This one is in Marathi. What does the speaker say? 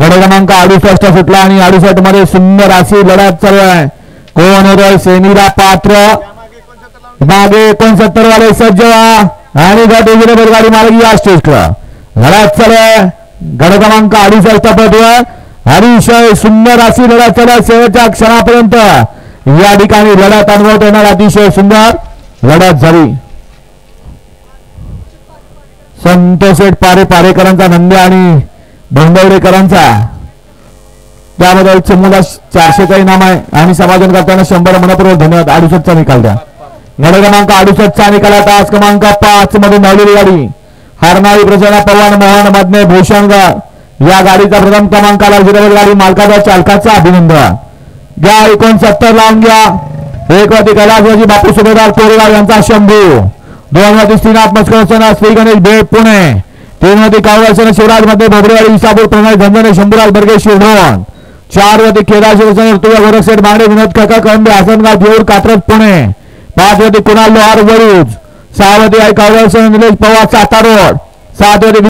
गड क्रमांक 68 सुटला आणि 68 मध्ये सुंदर अशी लढत चालू आहे. कोण होतोय सेमीला पात्र? मागे 69 वाले सज्ज व्हा आणि गट विजेते गाडी मार्गी या स्टेजला लढत चालू आहे. गड क्रमांक 68 पदवर अतिशय सुंदर अशी लढत चालू आहे. शेवटच्या क्षणापर्यंत या ठिकाणी लढत अनुभवता येणार अतिशय सुंदर लढत झाली. संतोष पारेकरांचा नंद्या आणि भंडवडेकरांचा त्याबद्दल चमूला 400 चा इनाम आहे आणि समाधान करताना 100 मनपूर्वक धन्यवाद. 68 चा निकाल द्या. गड क्रमांक 68 चा निकाल तास क्रमांक 5 मध्ये धावलेली गाडी हरणारी प्रसन्न पवन मोहन मधने भूषणगड या गाडीचा प्रथम क्रमांकाला विजेतेपद गाडी मालकाचा चालकाचा अभिनंदन. घ्या 69 लावून घ्या. एक वरती कैलासवासी बापू सुभेदार कोरेगाव यांचा शंभू. 2 वरती श्रीनाथ मस्कर श्री गणेश भेट पुणे. 3 वरती कावळसेना शिवराज मध्ये भोबरेवाडी विसापूर प्रणय धंजने शंभूराज बर्गे शिवधोन. 4 वरती केदार शिवसेना तुझ्या गोरखशेठ मांडे विनोद काका कळंबे हसनगाव देऊर कात्रज पुणे. 5 वरती कुणाल लोहार वरुज. 6 वरती कावळसेना निलेश पवार सातारोड. 7 वरती